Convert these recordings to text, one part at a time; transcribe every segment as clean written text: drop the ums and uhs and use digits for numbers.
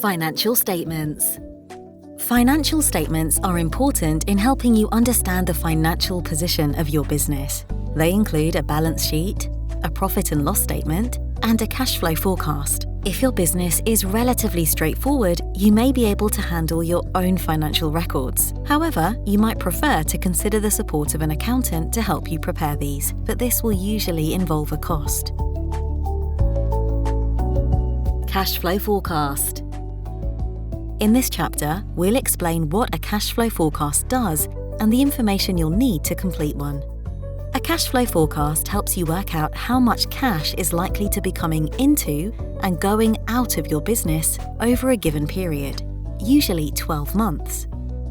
Financial statements. Financial statements are important in helping you understand the financial position of your business. They include a balance sheet, a profit and loss statement, and a cash flow forecast. If your business is relatively straightforward, you may be able to handle your own financial records. However, you might prefer to consider the support of an accountant to help you prepare these, but this will usually involve a cost. Cash flow forecast. In this chapter, we'll explain what a cash flow forecast does and the information you'll need to complete one. A cash flow forecast helps you work out how much cash is likely to be coming into and going out of your business over a given period, usually 12 months.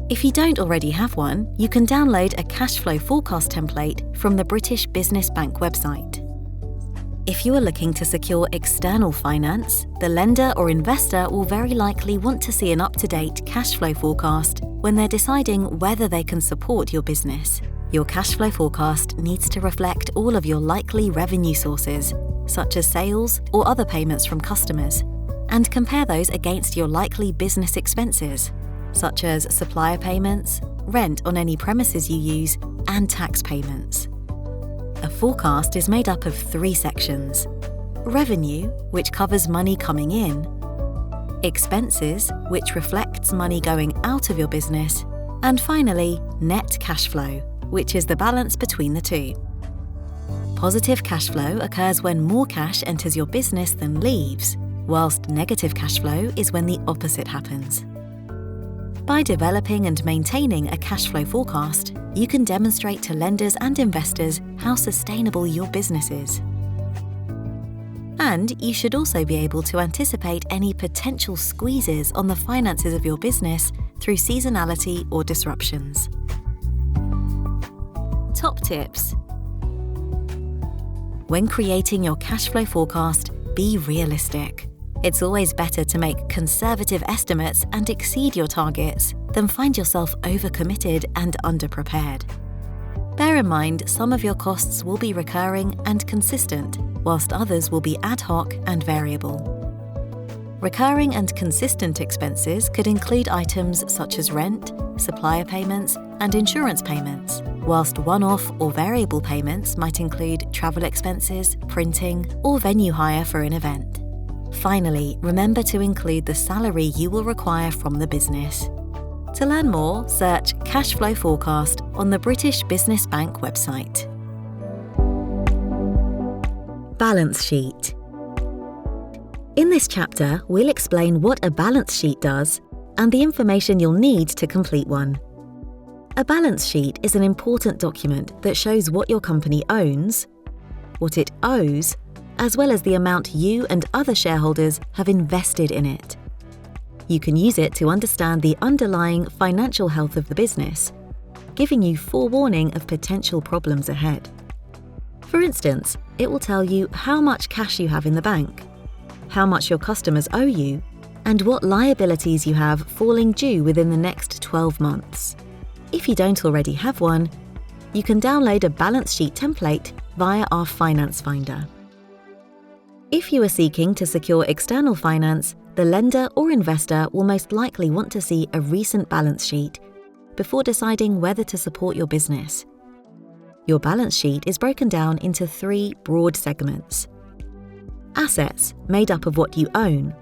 If you don't already have one, you can download a cash flow forecast template from the British Business Bank website. If you are looking to secure external finance, the lender or investor will very likely want to see an up-to-date cash flow forecast when they're deciding whether they can support your business. Your cash flow forecast needs to reflect all of your likely revenue sources, such as sales or other payments from customers, and compare those against your likely business expenses, such as supplier payments, rent on any premises you use, and tax payments. A forecast is made up of 3 sections: revenue, which covers money coming in; expenses, which reflects money going out of your business; and finally, net cash flow, which is the balance between the two. Positive cash flow occurs when more cash enters your business than leaves, whilst negative cash flow is when the opposite happens. By developing and maintaining a cash flow forecast, you can demonstrate to lenders and investors how sustainable your business is. And you should also be able to anticipate any potential squeezes on the finances of your business through seasonality or disruptions. Top tips. When creating your cash flow forecast, be realistic. It's always better to make conservative estimates and exceed your targets than find yourself overcommitted and underprepared. Bear in mind, some of your costs will be recurring and consistent, whilst others will be ad hoc and variable. Recurring and consistent expenses could include items such as rent, supplier payments, and insurance payments, whilst one-off or variable payments might include travel expenses, printing, or venue hire for an event. Finally, remember to include the salary you will require from the business. To learn more, search Cash Flow Forecast on the British Business Bank website. Balance sheet. In this chapter, we'll explain what a balance sheet does and the information you'll need to complete one. A balance sheet is an important document that shows what your company owns, what it owes, as well as the amount you and other shareholders have invested in it. You can use it to understand the underlying financial health of the business, giving you forewarning of potential problems ahead. For instance, it will tell you how much cash you have in the bank, how much your customers owe you, and what liabilities you have falling due within the next 12 months. If you don't already have one, you can download a balance sheet template via our Finance Finder. If you are seeking to secure external finance, the lender or investor will most likely want to see a recent balance sheet before deciding whether to support your business. Your balance sheet is broken down into 3 broad segments: assets, made up of what you own;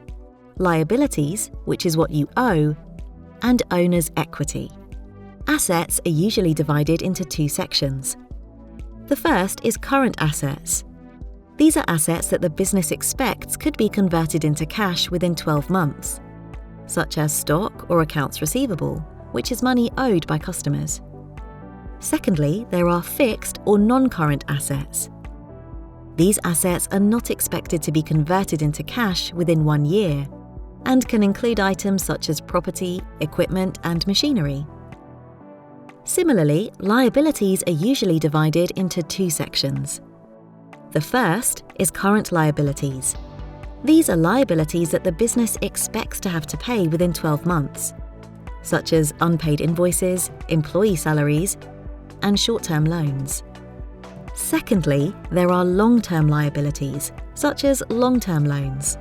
liabilities, which is what you owe; and owner's equity. Assets are usually divided into 2 sections. The first is current assets. These are assets that the business expects could be converted into cash within 12 months, such as stock or accounts receivable, which is money owed by customers. Secondly, there are fixed or non-current assets. These assets are not expected to be converted into cash within 1 year and can include items such as property, equipment, and machinery. Similarly, liabilities are usually divided into 2 sections. The first is current liabilities. These are liabilities that the business expects to have to pay within 12 months, such as unpaid invoices, employee salaries, and short-term loans. Secondly, there are long-term liabilities, such as long-term loans.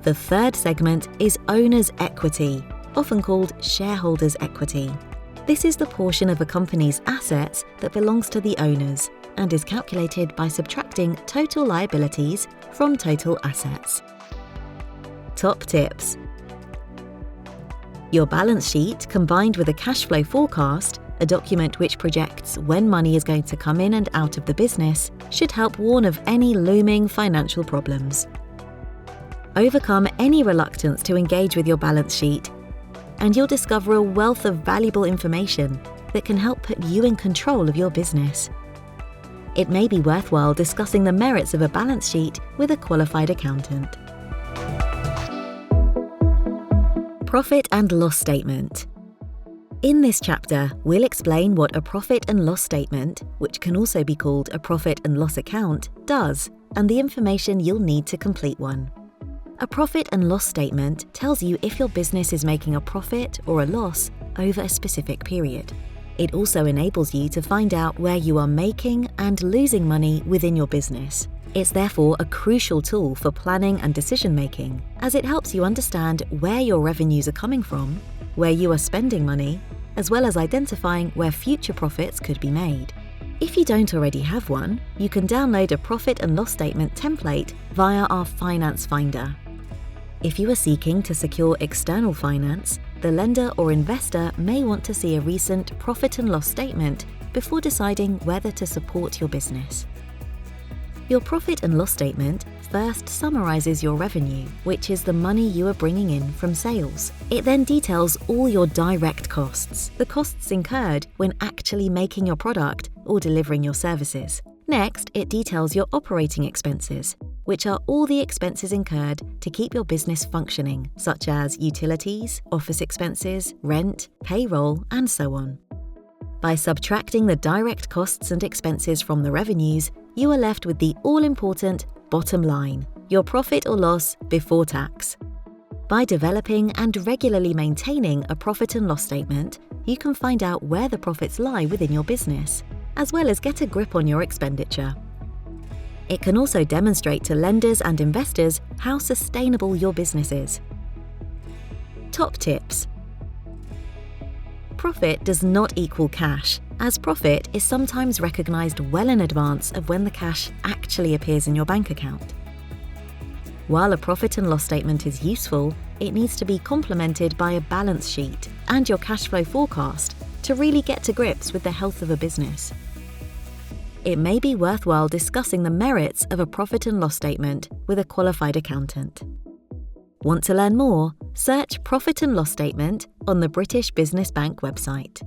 The third segment is owner's equity, often called shareholders' equity. This is the portion of a company's assets that belongs to the owners and is calculated by subtracting total liabilities from total assets. Top tips. Your balance sheet, combined with a cash flow forecast, a document which projects when money is going to come in and out of the business, should help warn of any looming financial problems. Overcome any reluctance to engage with your balance sheet, and you'll discover a wealth of valuable information that can help put you in control of your business. It may be worthwhile discussing the merits of a balance sheet with a qualified accountant. Profit and loss statement. In this chapter, we'll explain what a profit and loss statement, which can also be called a profit and loss account, does, and the information you'll need to complete one. A profit and loss statement tells you if your business is making a profit or a loss over a specific period. It also enables you to find out where you are making and losing money within your business. It's therefore a crucial tool for planning and decision-making, as it helps you understand where your revenues are coming from, where you are spending money, as well as identifying where future profits could be made. If you don't already have one, you can download a profit and loss statement template via our Finance Finder. If you are seeking to secure external finance, the lender or investor may want to see a recent profit and loss statement before deciding whether to support your business. Your profit and loss statement first summarizes your revenue, which is the money you are bringing in from sales. It then details all your direct costs, the costs incurred when actually making your product or delivering your services. Next, it details your operating expenses, which are all the expenses incurred to keep your business functioning, such as utilities, office expenses, rent, payroll, and so on. By subtracting the direct costs and expenses from the revenues, you are left with the all-important bottom line, your profit or loss before tax. By developing and regularly maintaining a profit and loss statement, you can find out where the profits lie within your business, as well as get a grip on your expenditure. It can also demonstrate to lenders and investors how sustainable your business is. Top tips. Profit does not equal cash, as profit is sometimes recognized well in advance of when the cash actually appears in your bank account. While a profit and loss statement is useful, it needs to be complemented by a balance sheet and your cash flow forecast to really get to grips with the health of a business. It may be worthwhile discussing the merits of a profit and loss statement with a qualified accountant. Want to learn more? Search Profit and Loss Statement on the British Business Bank website.